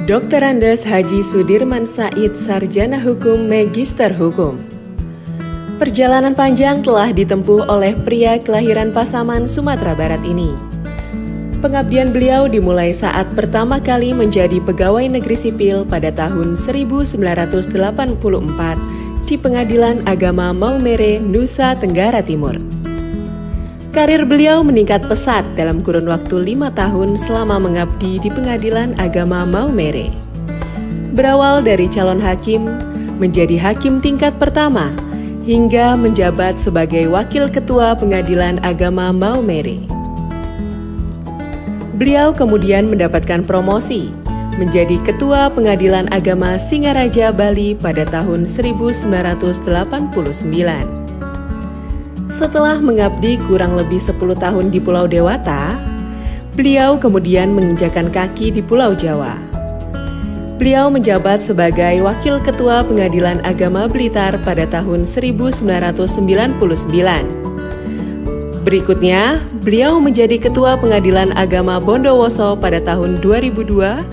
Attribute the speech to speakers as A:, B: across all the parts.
A: Dr. Andes Haji Sudirman Said, Sarjana Hukum, Magister Hukum. Perjalanan panjang telah ditempuh oleh pria kelahiran Pasaman, Sumatera Barat ini. Pengabdian beliau dimulai saat pertama kali menjadi pegawai negeri sipil pada tahun 1984 di Pengadilan Agama Maumere, Nusa Tenggara Timur. Karir beliau meningkat pesat dalam kurun waktu 5 tahun selama mengabdi di Pengadilan Agama Maumere. Berawal dari calon hakim, menjadi hakim tingkat pertama, hingga menjabat sebagai Wakil Ketua Pengadilan Agama Maumere. Beliau kemudian mendapatkan promosi menjadi Ketua Pengadilan Agama Singaraja, Bali pada tahun 1989. Setelah mengabdi kurang lebih 10 tahun di Pulau Dewata, beliau kemudian menginjakan kaki di Pulau Jawa. Beliau menjabat sebagai Wakil Ketua Pengadilan Agama Blitar pada tahun 1999. Berikutnya, beliau menjadi Ketua Pengadilan Agama Bondowoso pada tahun 2002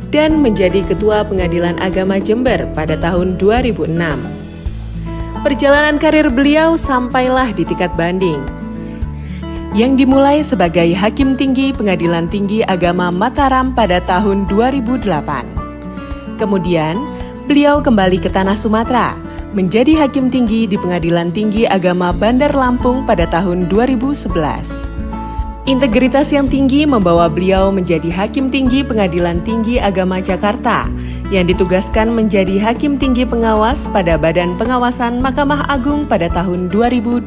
A: dan menjadi Ketua Pengadilan Agama Jember pada tahun 2006. Perjalanan karir beliau sampailah di tingkat banding, yang dimulai sebagai Hakim Tinggi Pengadilan Tinggi Agama Mataram pada tahun 2008. Kemudian, beliau kembali ke tanah Sumatera, menjadi Hakim Tinggi di Pengadilan Tinggi Agama Bandar Lampung pada tahun 2011. Integritas yang tinggi membawa beliau menjadi Hakim Tinggi Pengadilan Tinggi Agama Jakarta, yang ditugaskan menjadi Hakim Tinggi Pengawas pada Badan Pengawasan Mahkamah Agung pada tahun 2012.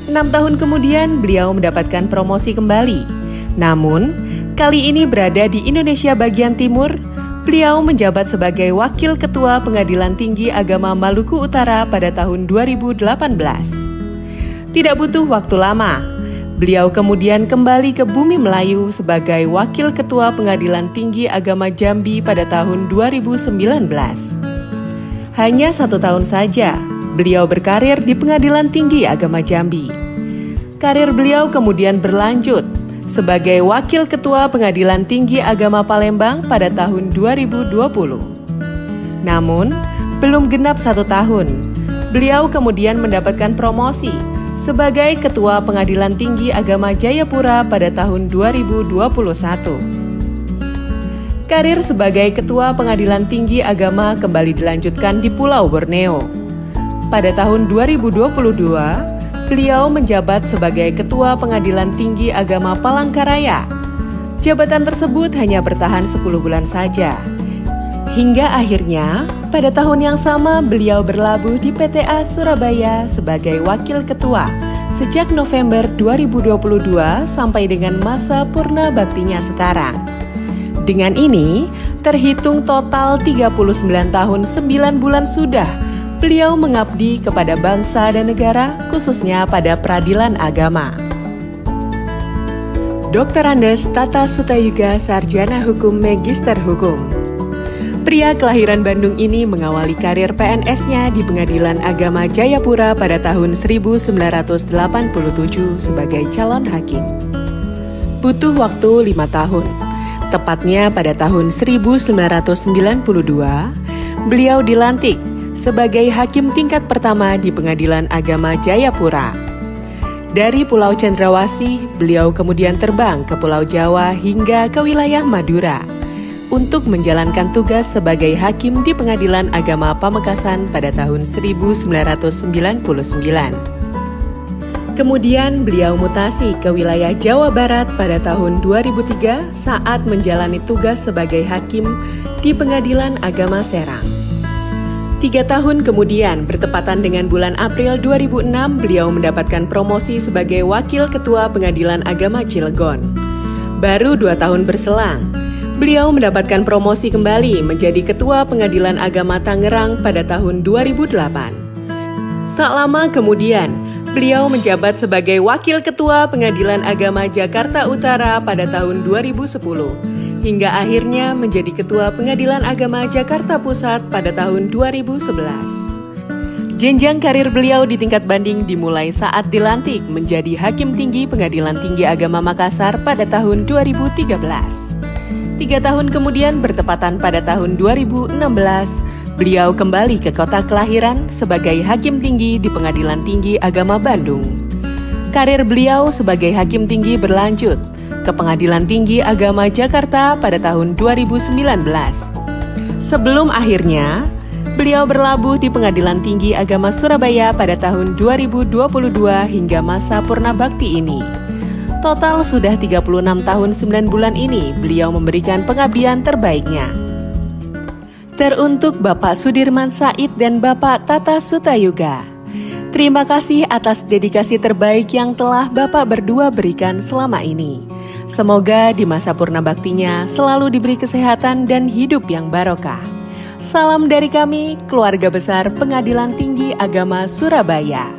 A: 6 tahun kemudian beliau mendapatkan promosi kembali. Namun, kali ini berada di Indonesia bagian timur, beliau menjabat sebagai Wakil Ketua Pengadilan Tinggi Agama Maluku Utara pada tahun 2018. Tidak butuh waktu lama, beliau kemudian kembali ke bumi Melayu sebagai Wakil Ketua Pengadilan Tinggi Agama Jambi pada tahun 2019. Hanya 1 tahun saja, beliau berkarir di Pengadilan Tinggi Agama Jambi. Karir beliau kemudian berlanjut sebagai Wakil Ketua Pengadilan Tinggi Agama Palembang pada tahun 2020. Namun, belum genap 1 tahun, beliau kemudian mendapatkan promosi sebagai Ketua Pengadilan Tinggi Agama Jayapura pada tahun 2021. Karir sebagai Ketua Pengadilan Tinggi Agama kembali dilanjutkan di Pulau Borneo. Pada tahun 2022, beliau menjabat sebagai Ketua Pengadilan Tinggi Agama Palangkaraya. Jabatan tersebut hanya bertahan 10 bulan saja. Hingga akhirnya, pada tahun yang sama beliau berlabuh di PTA Surabaya sebagai Wakil Ketua sejak November 2022 sampai dengan masa purna baktinya sekarang. Dengan ini, terhitung total 39 tahun 9 bulan sudah beliau mengabdi kepada bangsa dan negara, khususnya pada peradilan agama. Dr. Andes Tata Sutayuga, Sarjana Hukum, Magister Hukum. Pria kelahiran Bandung ini mengawali karir PNS-nya di Pengadilan Agama Jayapura pada tahun 1987 sebagai calon hakim. Butuh waktu 5 tahun. Tepatnya pada tahun 1992, beliau dilantik sebagai hakim tingkat pertama di Pengadilan Agama Jayapura. Dari Pulau Cendrawasih, beliau kemudian terbang ke Pulau Jawa hingga ke wilayah Madura untuk menjalankan tugas sebagai hakim di Pengadilan Agama Pamekasan pada tahun 1999. Kemudian beliau mutasi ke wilayah Jawa Barat pada tahun 2003 saat menjalani tugas sebagai hakim di Pengadilan Agama Serang. 3 tahun kemudian, bertepatan dengan bulan April 2006, beliau mendapatkan promosi sebagai Wakil Ketua Pengadilan Agama Cilegon. Baru 2 tahun berselang, beliau mendapatkan promosi kembali menjadi Ketua Pengadilan Agama Tangerang pada tahun 2008. Tak lama kemudian, beliau menjabat sebagai Wakil Ketua Pengadilan Agama Jakarta Utara pada tahun 2010, hingga akhirnya menjadi Ketua Pengadilan Agama Jakarta Pusat pada tahun 2011. Jenjang karir beliau di tingkat banding dimulai saat dilantik menjadi Hakim Tinggi Pengadilan Tinggi Agama Makassar pada tahun 2013. 3 tahun kemudian bertepatan pada tahun 2016, beliau kembali ke kota kelahiran sebagai Hakim Tinggi di Pengadilan Tinggi Agama Bandung. Karir beliau sebagai Hakim Tinggi berlanjut ke Pengadilan Tinggi Agama Jakarta pada tahun 2019. Sebelum akhirnya, beliau berlabuh di Pengadilan Tinggi Agama Surabaya pada tahun 2022 hingga masa purna bakti ini. Total sudah 36 tahun 9 bulan ini beliau memberikan pengabdian terbaiknya. Teruntuk Bapak Sudirman Said dan Bapak Tata Sutayuga, terima kasih atas dedikasi terbaik yang telah Bapak berdua berikan selama ini. Semoga di masa purna baktinya selalu diberi kesehatan dan hidup yang barokah. Salam dari kami, keluarga besar Pengadilan Tinggi Agama Surabaya.